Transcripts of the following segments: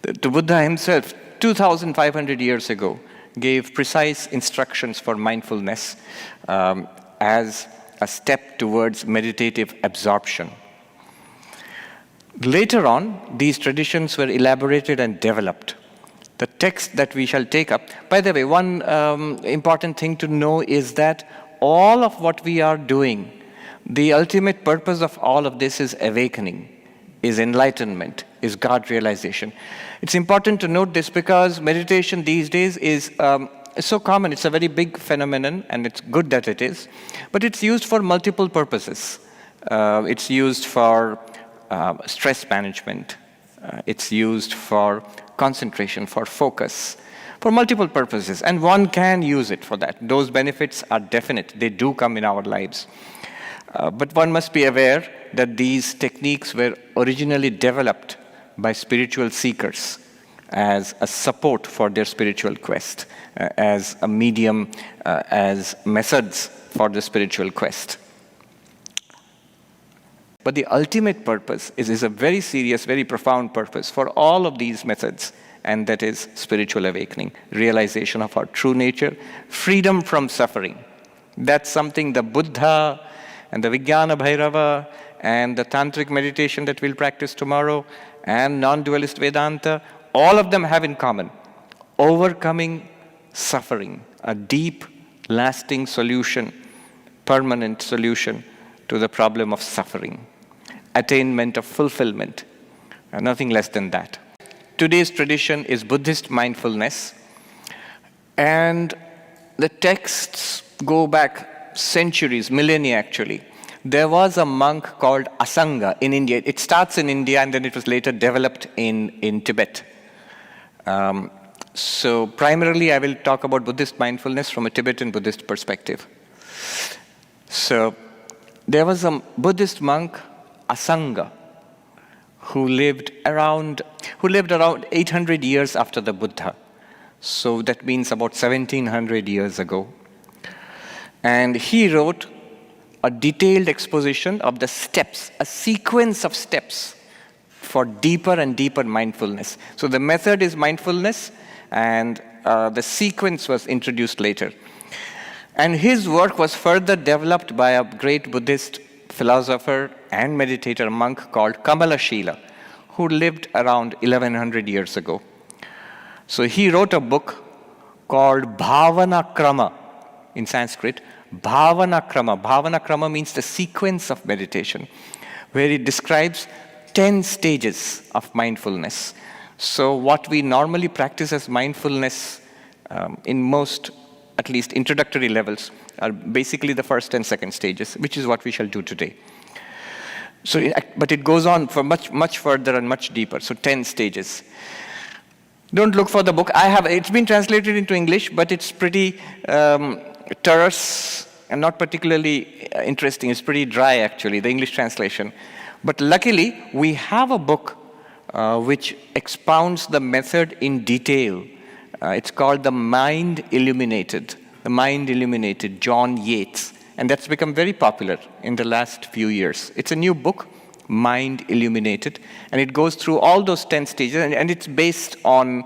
The Buddha himself, 2,500 years ago, gave precise instructions for mindfulness as a step towards meditative absorption. Later on, these traditions were elaborated and developed. The text that we shall take up, by the way, one important thing to know is that all of what we are doing, the ultimate purpose of all of this is awakening, is enlightenment, is God realization. It's important to note this because meditation these days is so common. It's a very big phenomenon, and it's good that it is. But it's used for multiple purposes. It's used for stress management. It's used for concentration, for focus, for multiple purposes. And one can use it for that. Those benefits are definite. They do come in our lives. But one must be aware that these techniques were originally developed by spiritual seekers as a support for their spiritual quest, as a medium, as methods for the spiritual quest. But the ultimate purpose is a very serious, very profound purpose for all of these methods, and that is spiritual awakening, realization of our true nature, freedom from suffering. That's something the Buddha and the Vijnana Bhairava and the Tantric meditation that we'll practice tomorrow and non-dualist Vedanta, all of them have in common. Overcoming suffering, a deep, lasting solution, permanent solution to the problem of suffering. Attainment of fulfillment, nothing less than that. Today's tradition is Buddhist mindfulness, and the texts go back centuries, millennia actually. There was a monk called Asanga in India. It starts in India and then it was later developed in Tibet. So primarily I will talk about Buddhist mindfulness from a Tibetan Buddhist perspective. So there was a Buddhist monk, Asanga, who lived around 800 years after the Buddha. So that means about 1700 years ago. And he wrote a detailed exposition of the steps, a sequence of steps for deeper and deeper mindfulness. So the method is mindfulness, and the sequence was introduced later. And his work was further developed by a great Buddhist philosopher and meditator monk called Kamalashila, who lived around 1100 years ago. So he wrote a book called Bhavana Krama in Sanskrit. Bhavana Krama. Bhavana Krama means the sequence of meditation, where it describes 10 stages of mindfulness. So what we normally practice as mindfulness in most, at least introductory levels, are basically the first and second stages, which is what we shall do today. So, but it goes on for much further and much deeper. So 10 stages. Don't look for the book. It's been translated into English, but it's pretty terse and not particularly interesting. It's pretty dry, actually, the English translation. But luckily, we have a book which expounds the method in detail. It's called The Mind Illuminated. The Mind Illuminated, John Yates. And that's become very popular in the last few years. It's a new book, Mind Illuminated, and it goes through all those 10 stages, and it's based on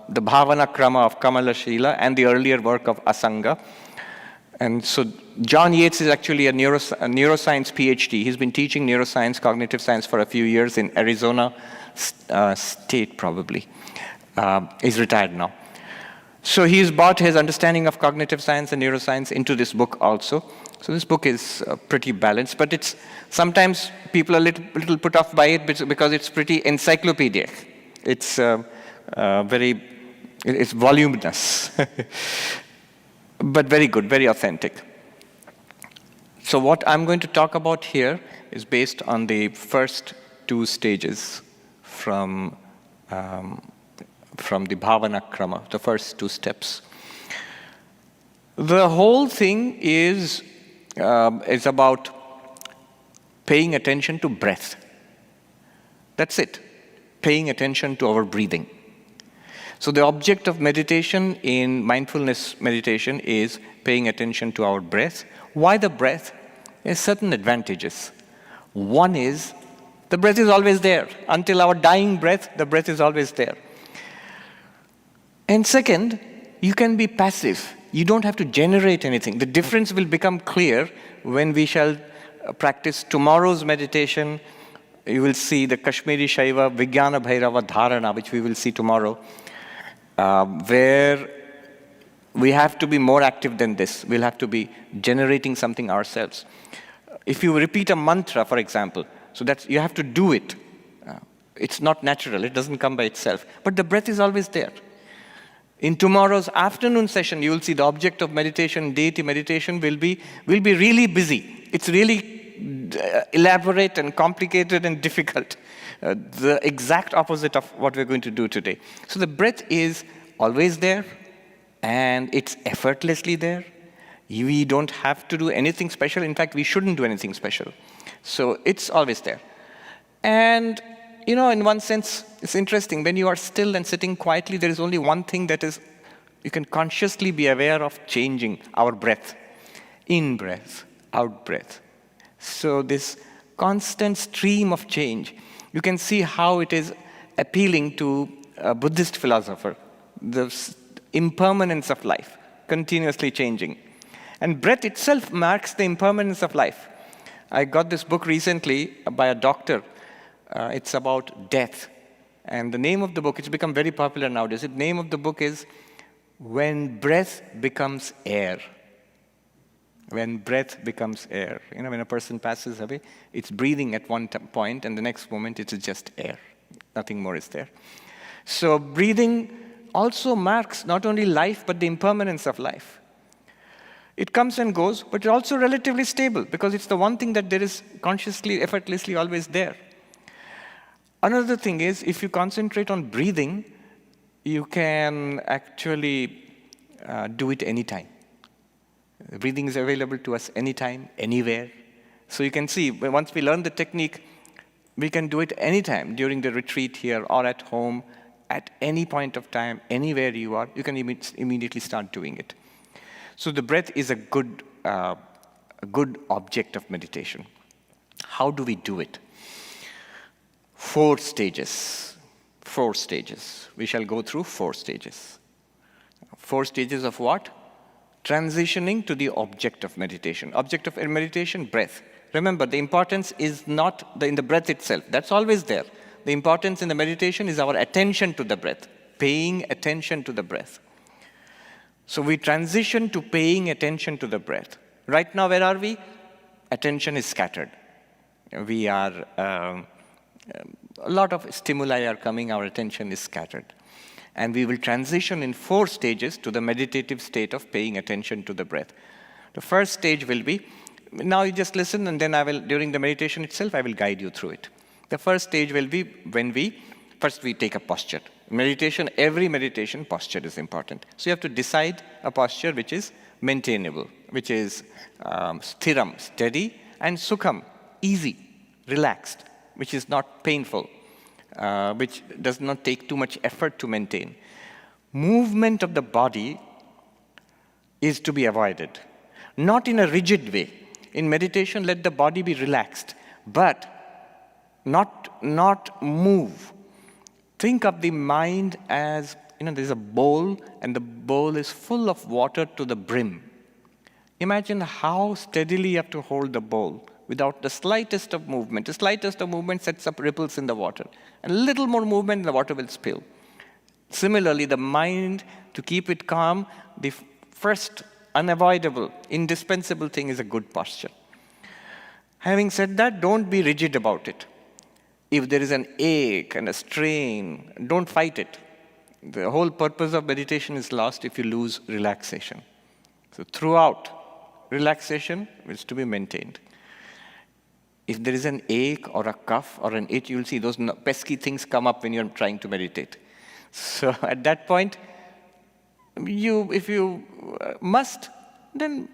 the Bhavana Krama of Kamalashila and the earlier work of Asanga. And so John Yates is actually a neuroscience PhD. He's been teaching neuroscience, cognitive science for a few years in Arizona State, probably. He's retired now. So he's brought his understanding of cognitive science and neuroscience into this book also. So this book is pretty balanced, but it's sometimes people are a little put off by it because it's pretty encyclopedic. It's it's voluminous, but very good, very authentic. So what I'm going to talk about here is based on the first 2 stages from the Bhavana Krama, the first 2 steps. The whole thing is about paying attention to breath. That's it, paying attention to our breathing. So the object of meditation in mindfulness meditation is paying attention to our breath. Why the breath? There's certain advantages. One is The breath is always there. Until our dying breath, the breath is always there. And second, you can be passive. You don't have to generate anything. The difference will become clear when we shall practice tomorrow's meditation. You will see the Kashmiri Shaiva Vijnana Bhairava Dharana, which we will see tomorrow, where we have to be more active than this. We'll have to be generating something ourselves. If you repeat a mantra, for example, so that you have to do it. It's not natural. It doesn't come by itself. But the breath is always there. In tomorrow's afternoon session, you will see the object of meditation, deity meditation, will be really busy. It's really elaborate and complicated and difficult. The exact opposite of what we're going to do today. So the breath is always there, and it's effortlessly there. We don't have to do anything special. In fact, we shouldn't do anything special. So it's always there. And, in one sense, it's interesting. When you are still and sitting quietly, there is only one thing that is, you can consciously be aware of changing our breath. In breath, out breath. So this constant stream of change, you can see how it is appealing to a Buddhist philosopher. The impermanence of life, continuously changing. And breath itself marks the impermanence of life. I got this book recently by a doctor. It's about death. And the name of the book, it's become very popular nowadays. The name of the book is When Breath Becomes Air. When breath becomes air. When a person passes away, it's breathing at one point, and the next moment it is just air. Nothing more is there. So breathing also marks not only life, but the impermanence of life. It comes and goes, but it's also relatively stable, because it's the one thing that there is consciously, effortlessly always there. Another thing is, if you concentrate on breathing, you can actually do it anytime. Breathing is available to us anytime, anywhere. So you can see, once we learn the technique, we can do it anytime during the retreat here or at home, at any point of time, anywhere you are, you can immediately start doing it. So the breath is a good object of meditation. How do we do it? 4 stages. 4 stages. We shall go through 4 stages. 4 stages of what? Transitioning to the object of meditation. Object of meditation, breath. Remember, the importance is not in the breath itself. That's always there. The importance in the meditation is our attention to the breath, paying attention to the breath. So we transition to paying attention to the breath. Right now, where are we? Attention is scattered. We are, a lot of stimuli are coming, our attention is scattered. And we will transition in 4 stages to the meditative state of paying attention to the breath. The first stage will be, now you just listen, and then during the meditation itself, I will guide you through it. The first stage will be when first we take a posture. Meditation, every meditation, posture is important. So you have to decide a posture which is maintainable, which is sthiram, steady, and sukham, easy, relaxed, which is not painful, which does not take too much effort to maintain. Movement of the body is to be avoided, not in a rigid way. In meditation, let the body be relaxed, but not move. Think of the mind as, there's a bowl, and the bowl is full of water to the brim. Imagine how steadily you have to hold the bowl without the slightest of movement. The slightest of movement sets up ripples in the water. And a little more movement, the water will spill. Similarly, the mind, to keep it calm, the first unavoidable, indispensable thing is a good posture. Having said that, don't be rigid about it. If there is an ache and a strain, don't fight it. The whole purpose of meditation is lost if you lose relaxation. So throughout, relaxation is to be maintained. If there is an ache or a cough or an itch, you'll see those pesky things come up when you're trying to meditate. So at that point, if you must, then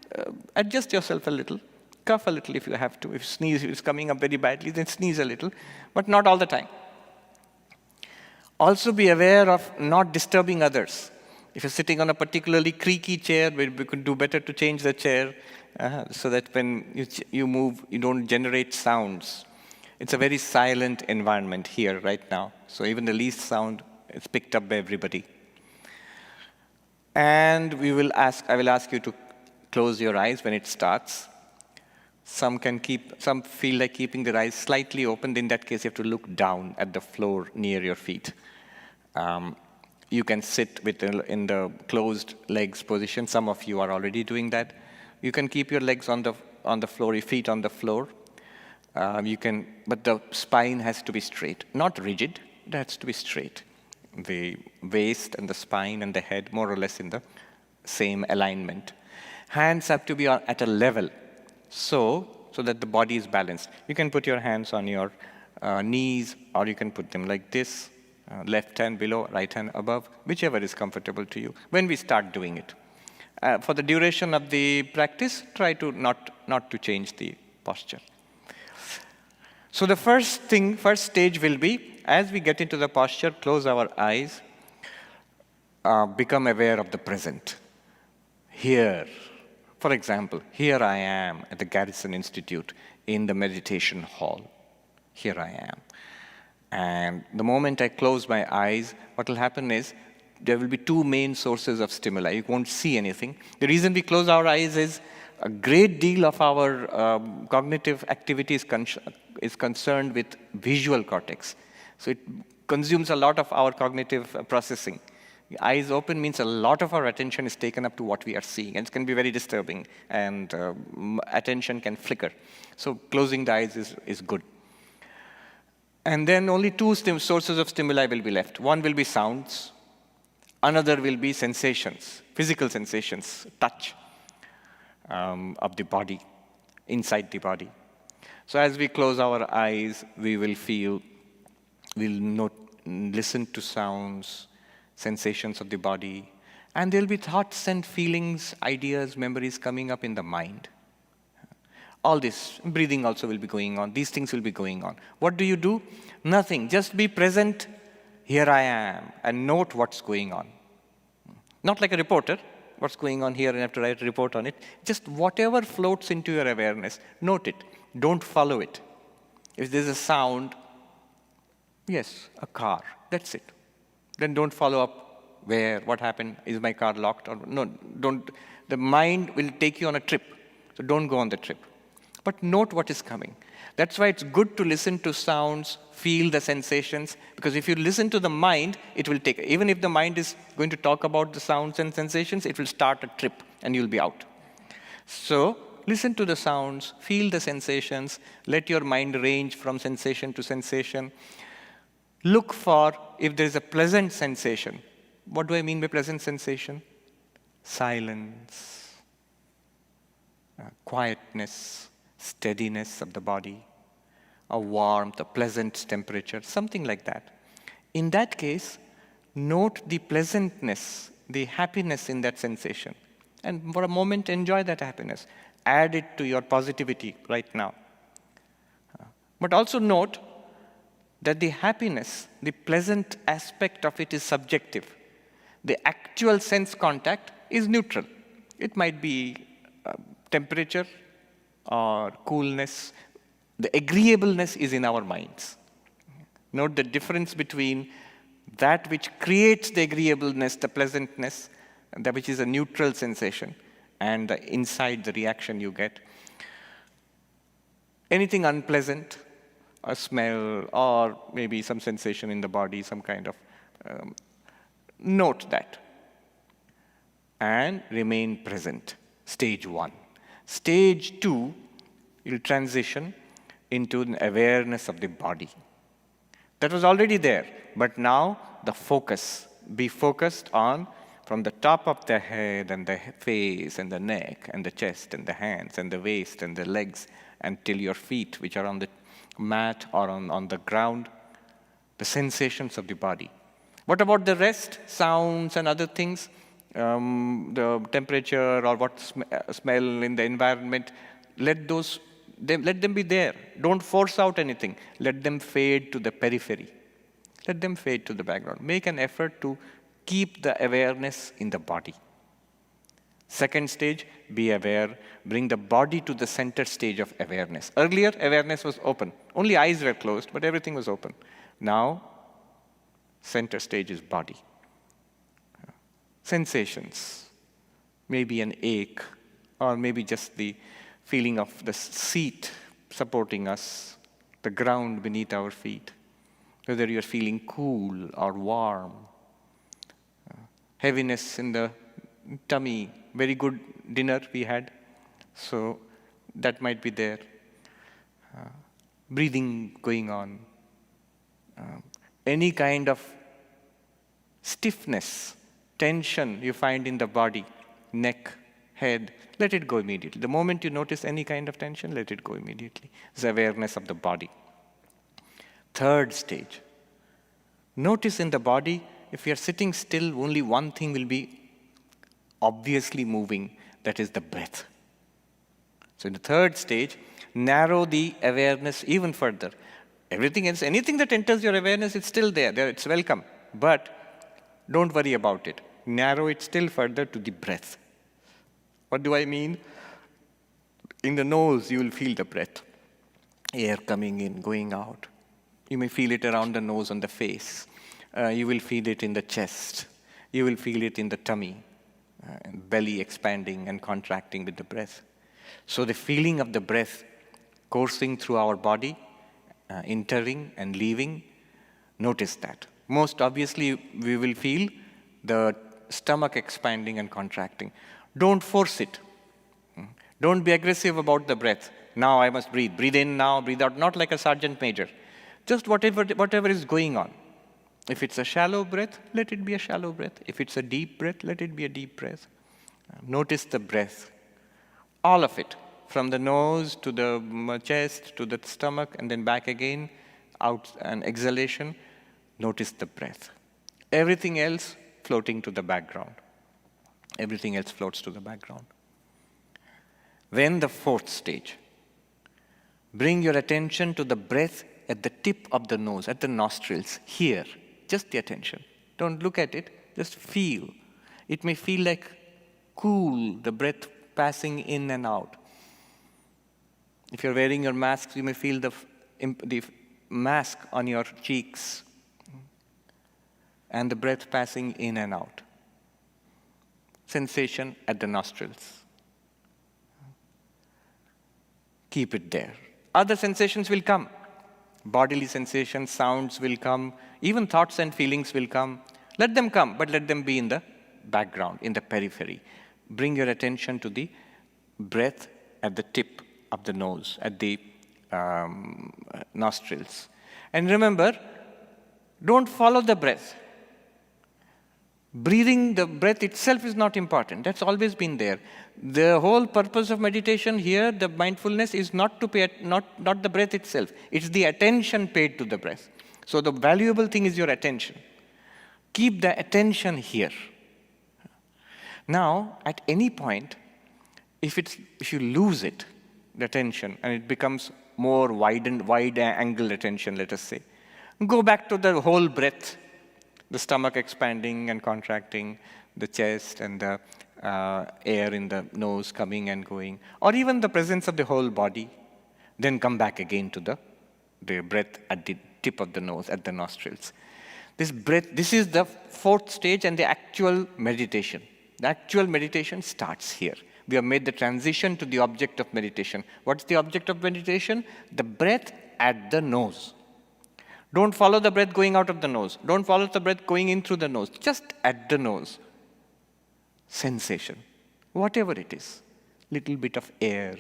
adjust yourself a little. Cough a little if you have to. If sneeze is coming up very badly, then sneeze a little, but not all the time. Also be aware of not disturbing others. If you're sitting on a particularly creaky chair, we could do better to change the chair so that when you move, you don't generate sounds. It's a very silent environment here right now. So even the least sound is picked up by everybody. And I will ask you to close your eyes when it starts. Some feel like keeping their eyes slightly open. In that case, you have to look down at the floor near your feet. You can sit in the closed legs position. Some of you are already doing that. You can keep your legs on the floor, your feet on the floor. But the spine has to be straight, not rigid. It has to be straight. The waist and the spine and the head more or less in the same alignment. Hands have to be at a level, so that the body is balanced. You can put your hands on your knees, or you can put them like this, left hand below, right hand above, whichever is comfortable to you when we start doing it. For the duration of the practice, try to not to change the posture. So the first stage will be, as we get into the posture, close our eyes, become aware of the present. Here, for example, here I am at the Garrison Institute in the meditation hall. Here I am. And the moment I close my eyes, what will happen is there will be two main sources of stimuli. You won't see anything. The reason we close our eyes is a great deal of our cognitive activity is concerned with visual cortex. So it consumes a lot of our cognitive processing. Eyes open means a lot of our attention is taken up to what we are seeing, and it can be very disturbing, and attention can flicker. So closing the eyes is good. And then only two sources of stimuli will be left. One will be sounds, another will be sensations, physical sensations, touch of the body, inside the body. So as we close our eyes, we will listen to sounds, sensations of the body, and there'll be thoughts and feelings, ideas, memories coming up in the mind. All this, breathing also will be going on. These things will be going on. What do you do? Nothing. Just be present. Here I am, and note what's going on. Not like a reporter, what's going on here, and have to write a report on it. Just whatever floats into your awareness, note it. Don't follow it. If there's a sound, yes, a car, that's it. Then don't follow up where, what happened, is my car locked? Or no, don't. The mind will take you on a trip, so don't go on the trip. But note what is coming. That's why it's good to listen to sounds, feel the sensations, because if you listen to the mind, it will take, even if the mind is going to talk about the sounds and sensations, it will start a trip and you'll be out. So listen to the sounds, feel the sensations, let your mind range from sensation to sensation. Look for if there is a pleasant sensation. What do I mean by pleasant sensation? Silence, quietness, steadiness of the body, a warmth, a pleasant temperature, something like that. In that case, note the pleasantness, the happiness in that sensation. And for a moment, enjoy that happiness. Add it to your positivity right now. But also note that the happiness, the pleasant aspect of it is subjective. The actual sense contact is neutral. It might be temperature or coolness. The agreeableness is in our minds. Note the difference between that which creates the agreeableness, the pleasantness, that which is a neutral sensation, and inside the reaction you get. Anything unpleasant, a smell, or maybe some sensation in the body, some kind of, note that. And remain present. Stage 1. Stage 2, you'll transition into an awareness of the body. That was already there, but now the focus. Be focused on from the top of the head and the face and the neck and the chest and the hands and the waist and the legs until your feet, which are on the mat or on the ground, the sensations of the body. What about the rest? Sounds and other things, the temperature or what smell in the environment, let them be there. Don't force out anything. Let them fade to the periphery. Let them fade to the background. Make an effort to keep the awareness in the body. Second stage, be aware. Bring the body to the center stage of awareness. Earlier, awareness was open. Only eyes were closed, but everything was open. Now, center stage is body. Sensations. Maybe an ache, or maybe just the feeling of the seat supporting us, the ground beneath our feet. Whether you're feeling cool or warm. Heaviness in the tummy. Very good dinner we had, so that might be there. Breathing going on. Any kind of stiffness, tension you find in the body, neck, head, let it go immediately. The moment you notice any kind of tension, let it go immediately. It's awareness of the body. Third stage. Notice in the body, if you're sitting still, only one thing will be obviously moving, that is the breath. So in the third stage, narrow the awareness even further. Everything else, anything that enters your awareness, it's still there, it's welcome. But don't worry about it. Narrow it still further to the breath. What do I mean? In the nose, you will feel the breath. Air coming in, going out. You may feel it around the nose, on the face. You will feel it in the chest. You will feel it in the tummy. Belly expanding and contracting with the breath. So the feeling of the breath coursing through our body, entering and leaving, notice that. Most obviously, we will feel the stomach expanding and contracting. Don't force it. Don't be aggressive about the breath. Now I must breathe. Breathe in now, breathe out. Not like a sergeant major. Just whatever is going on. If it's a shallow breath, let it be a shallow breath. If it's a deep breath, let it be a deep breath. Notice the breath. All of it. From the nose to the chest to the stomach and then back again, out and exhalation. Notice the breath. Everything else floating to the background. Everything else floats to the background. Then the fourth stage. Bring your attention to the breath at the tip of the nose, at the nostrils, here. Just the attention. Don't look at it, just feel. It may feel like cool, the breath passing in and out. If you're wearing your mask, you may feel the mask on your cheeks and the breath passing in and out. Sensation at the nostrils. Keep it there. Other sensations will come. Bodily sensations, sounds will come. Even thoughts and feelings will come. Let them come, but let them be in the background, in the periphery. Bring your attention to the breath at the tip of the nose, at the nostrils. And remember, don't follow the breath. Breathing, the breath itself is not important. That's always been there. The whole purpose of meditation here, the mindfulness, is not the breath itself. It's the attention paid to the breath. So the valuable thing is your attention. Keep the attention here. Now, at any point, if you lose it, the attention, and it becomes more wide angle attention, let us say, go back to the whole breath. The stomach expanding and contracting, the chest and the air in the nose coming and going, or even the presence of the whole body. Then come back again to the breath at the tip of the nose, at the nostrils. This breath, this is the fourth stage and the actual meditation. The actual meditation starts here. We have made the transition to the object of meditation. What's the object of meditation? The breath at the nose. Don't follow the breath going out of the nose. Don't follow the breath going in through the nose. Just at the nose. Sensation. Whatever it is. Little bit of air.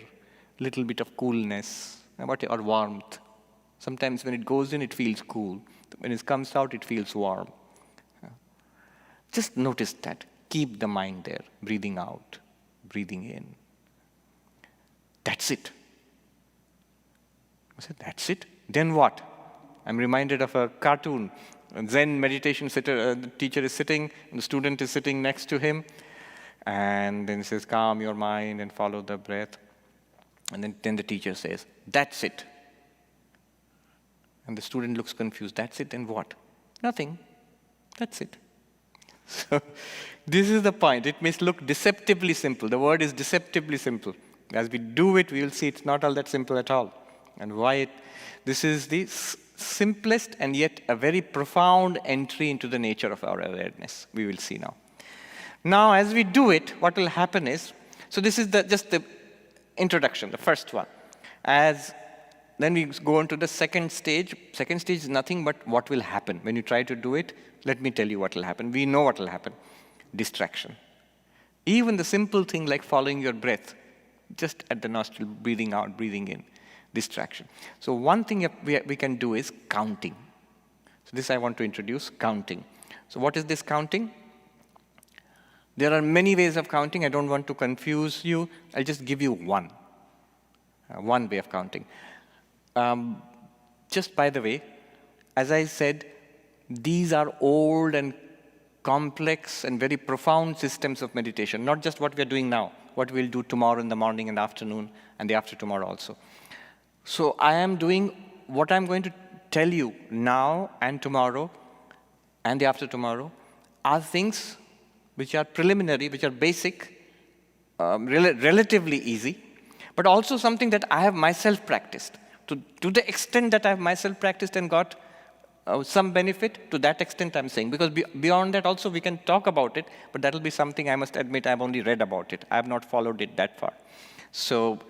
Little bit of coolness. Or warmth. Sometimes when it goes in, it feels cool. When it comes out, it feels warm. Just notice that. Keep the mind there. Breathing out. Breathing in. That's it. I said, that's it? Then what? I'm reminded of a cartoon. A Zen meditation sitter, the teacher is sitting, and the student is sitting next to him. And then he says, calm your mind and follow the breath. And then the teacher says, that's it. And the student looks confused. That's it, and what? Nothing. That's it. So this is the point. It may look deceptively simple. The word is deceptively simple. As we do it, we will see it's not all that simple at all. And this is the simplest and yet a very profound entry into the nature of our awareness. We will see now. Now, as we do it, what will happen is, so this is just the introduction, the first one. Then we go on to the second stage. Second stage is nothing but what will happen. When you try to do it, let me tell you what will happen. We know what will happen. Distraction. Even the simple thing like following your breath, just at the nostril, breathing out, breathing in, distraction. So one thing we can do is counting. So this I want to introduce, counting. So what is this counting? There are many ways of counting. I don't want to confuse you. I'll just give you one way of counting. Just by the way, as I said, these are old and complex and very profound systems of meditation, not just what we are doing now, what we'll do tomorrow in the morning and afternoon and the after tomorrow also. So I am doing what I'm going to tell you now and tomorrow and the after tomorrow are things which are preliminary, which are basic, relatively easy, but also something that I have myself practiced. To the extent that I have myself practiced and got some benefit, to that extent I'm saying. Because beyond that also we can talk about it, but that will be something I must admit I've only read about it. I have not followed it that far. So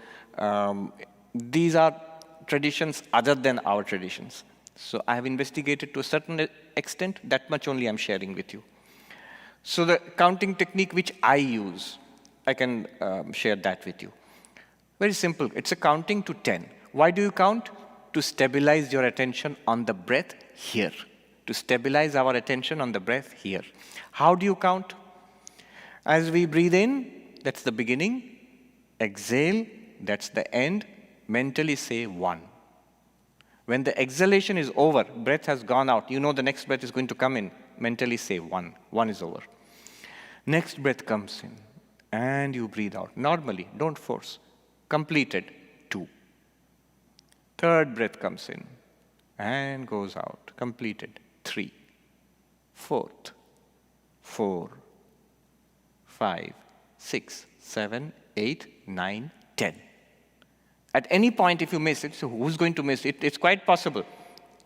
these are traditions other than our traditions. So I have investigated to a certain extent, that much only I'm sharing with you. So the counting technique which I use, I can share that with you. Very simple. It's a counting to 10. Why do you count? To stabilize your attention on the breath here. To stabilize our attention on the breath here. How do you count? As we breathe in, that's the beginning. Exhale, that's the end. Mentally say 1. When the exhalation is over, breath has gone out, you know the next breath is going to come in. Mentally say 1. 1 is over. Next breath comes in and you breathe out. Normally, don't force. Completed, 2. Third breath comes in and goes out. Completed, 3. Fourth, 4, 5, 6, 7, 8, 9, 10. At any point, if you miss it, so who's going to miss it? It's quite possible.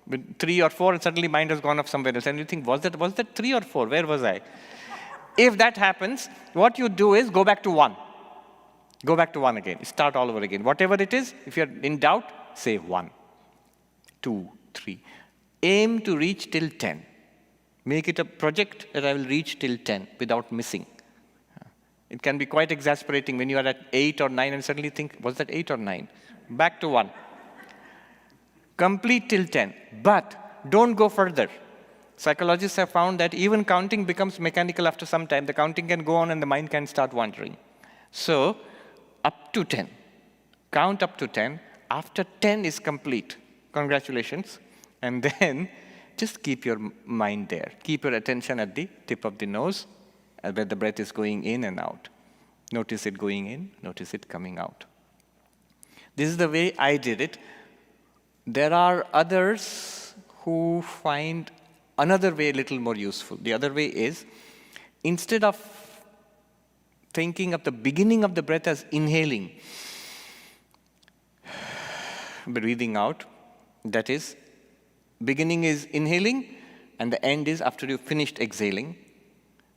With 3 or 4, and suddenly mind has gone off somewhere else. And you think, was that 3 or 4? Where was I? If that happens, what you do is go back to 1. Go back to 1 again. Start all over again. Whatever it is, if you're in doubt, say 1, 2, 3. Aim to reach till 10. Make it a project that I will reach till 10 without missing. It can be quite exasperating when you are at 8 or 9 and suddenly think, was that 8 or 9? Back to 1. Complete till 10. But don't go further. Psychologists have found that even counting becomes mechanical after some time. The counting can go on and the mind can start wandering. So, up to 10. Count up to 10. After 10 is complete, congratulations. And then just keep your mind there. Keep your attention at the tip of the nose, where the breath is going in and out. Notice it going in, notice it coming out. This is the way I did it. There are others who find another way a little more useful. The other way is, instead of thinking of the beginning of the breath as inhaling, breathing out, that is, beginning is inhaling, and the end is after you've finished exhaling.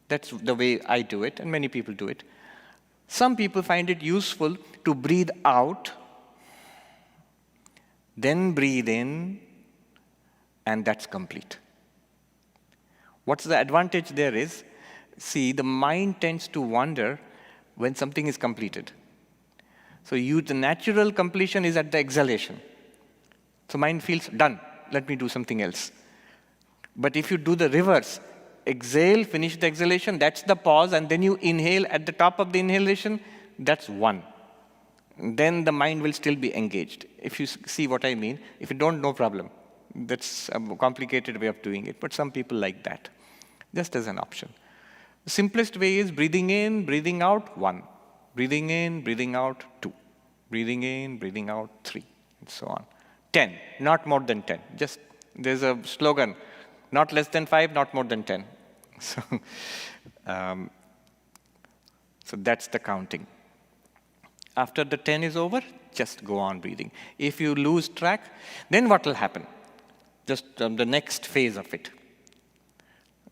That's the way I do it, and many people do it. Some people find it useful to breathe out, then breathe in, and that's complete. What's the advantage there is, see, the mind tends to wander when something is completed. So the natural completion is at the exhalation. So mind feels, done, let me do something else. But if you do the reverse, exhale, finish the exhalation, that's the pause, and then you inhale at the top of the inhalation, that's 1. Then the mind will still be engaged. If you see what I mean, if you don't, no problem. That's a complicated way of doing it, but some people like that, just as an option. The simplest way is breathing in, breathing out, 1. Breathing in, breathing out, 2. Breathing in, breathing out, 3, and so on. 10, not more than 10. Just, there's a slogan, not less than 5, not more than 10. So, um, so that's the counting. After the 10 is over, just go on breathing. If you lose track, then what will happen? Just the next phase of it.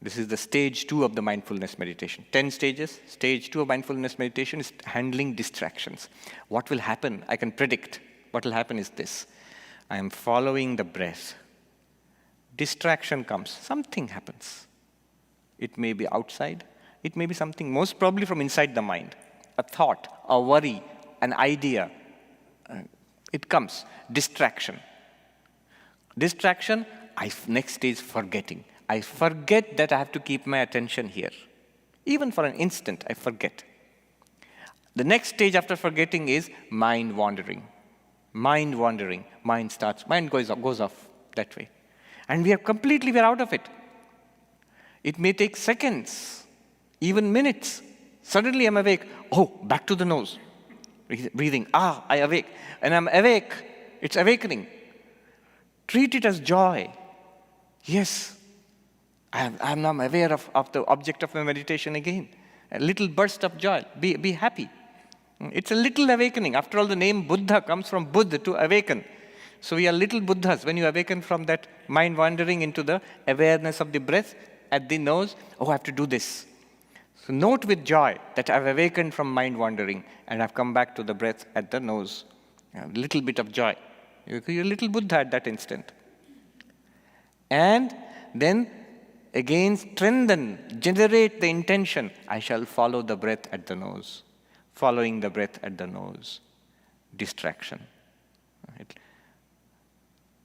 This is the stage 2 of the mindfulness meditation. 10 stages. Stage 2 of mindfulness meditation is handling distractions. What will happen? I can predict. What will happen is this. I am following the breath. Distraction comes. Something happens. It may be outside. It may be something most probably from inside the mind. A thought, a worry, an idea. It comes. Distraction. Distraction, next stage, forgetting. I forget that I have to keep my attention here. Even for an instant, I forget. The next stage after forgetting is mind wandering. Mind wandering. Mind goes off that way. And we are out of it. It may take seconds, even minutes. Suddenly I'm awake. Oh, back to the nose. Breathing. I awake. And I'm awake. It's awakening. Treat it as joy. Yes, I'm now aware of the object of my meditation again. A little burst of joy. Be happy. It's a little awakening. After all, the name Buddha comes from Buddha, to awaken. So we are little Buddhas. When you awaken from that mind wandering into the awareness of the breath at the nose, I have to do this. So note with joy that I've awakened from mind wandering and I've come back to the breath at the nose. A little bit of joy. You're a little Buddha at that instant. And then again strengthen, generate the intention. I shall follow the breath at the nose. Following the breath at the nose. Distraction.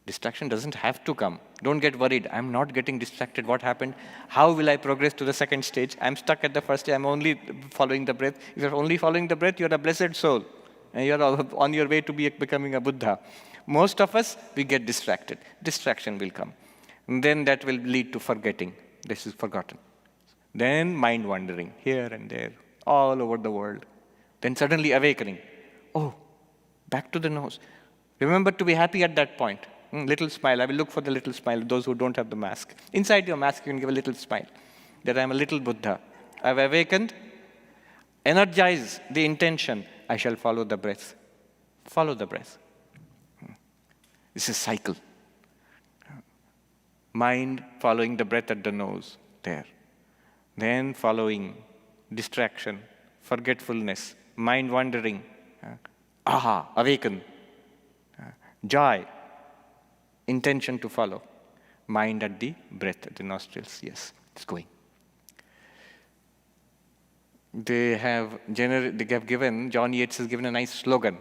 Distraction doesn't have to come. Don't get worried. I'm not getting distracted. What happened? How will I progress to the second stage? I'm stuck at the first stage. I'm only following the breath. If you're only following the breath, you're a blessed soul. And you're on your way to becoming a Buddha. Most of us, we get distracted. Distraction will come. And then that will lead to forgetting. This is forgotten. Then mind wandering, here and there, all over the world. Then suddenly awakening. Oh, back to the nose. Remember to be happy at that point. Little smile. I will look for the little smile, those who don't have the mask. Inside your mask, you can give a little smile. That I'm a little Buddha. I've awakened. Energize the intention. I shall follow the breath. Follow the breath. This is a cycle. Mind following the breath at the nose. There. Then following distraction, forgetfulness, mind wandering. Awaken. Joy. Intention to follow. Mind at the breath, at the nostrils. Yes, it's going. They have given, John Yates has given a nice slogan.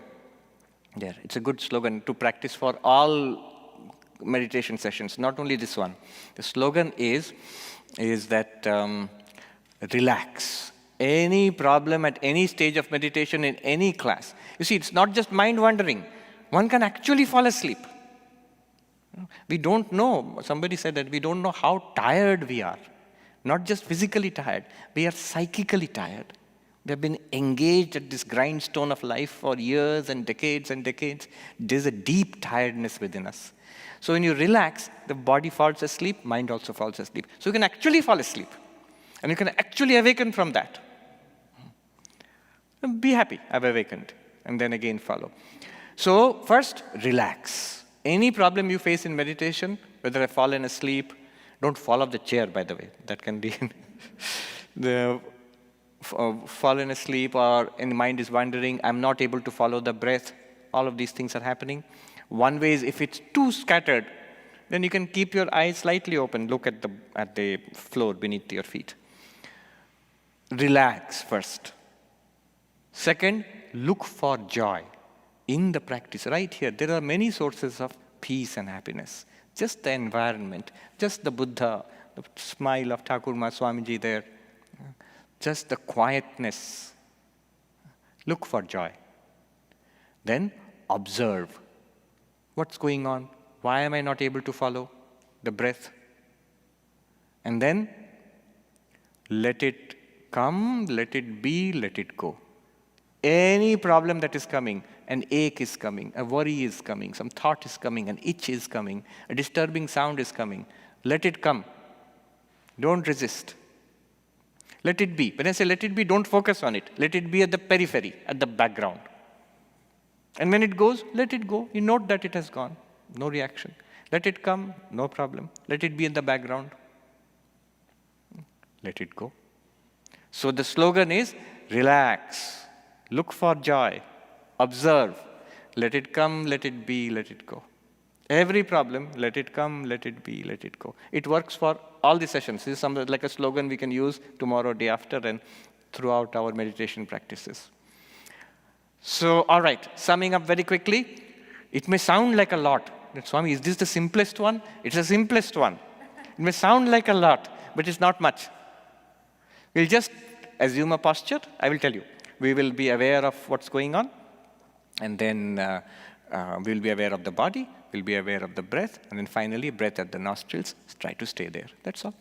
There, it's a good slogan to practice for all meditation sessions, not only this one. The slogan is that relax. Any problem at any stage of meditation in any class. You see, it's not just mind wandering. One can actually fall asleep. We don't know, somebody said that we don't know how tired we are. Not just physically tired, we are psychically tired. We have been engaged at this grindstone of life for years and decades and decades. There's a deep tiredness within us. So when you relax, the body falls asleep, mind also falls asleep. So you can actually fall asleep. And you can actually awaken from that. Be happy, I've awakened. And then again follow. So first, relax. Any problem you face in meditation, whether I've fallen asleep, don't fall off the chair, by the way. That can be fallen asleep, or the mind is wandering, I'm not able to follow the breath. All of these things are happening. One way is if it's too scattered, then you can keep your eyes slightly open. Look at the floor beneath your feet. Relax first. Second, look for joy. In the practice, right here, there are many sources of peace and happiness. Just the environment, just the Buddha, the smile of Thakur Ma Swamiji there, just the quietness. Look for joy. Then observe. What's going on? Why am I not able to follow the breath? And then let it come, let it be, let it go. Any problem that is coming, an ache is coming, a worry is coming, some thought is coming, an itch is coming, a disturbing sound is coming. Let it come. Don't resist. Let it be. When I say let it be, don't focus on it. Let it be at the periphery, at the background. And when it goes, let it go. You note that it has gone. No reaction. Let it come, no problem. Let it be in the background. Let it go. So the slogan is, relax, look for joy, observe, let it come, let it be, let it go. Every problem, let it come, let it be, let it go. It works for all the sessions. This is something like a slogan we can use tomorrow, day after, and throughout our meditation practices. So, all right, summing up very quickly, it may sound like a lot. Swami, is this the simplest one? It's the simplest one. It may sound like a lot, but it's not much. We'll just assume a posture. I will tell you. We will be aware of what's going on, and then we'll be aware of the body, we'll be aware of the breath, and then finally breath at the nostrils. Try to stay there. That's all.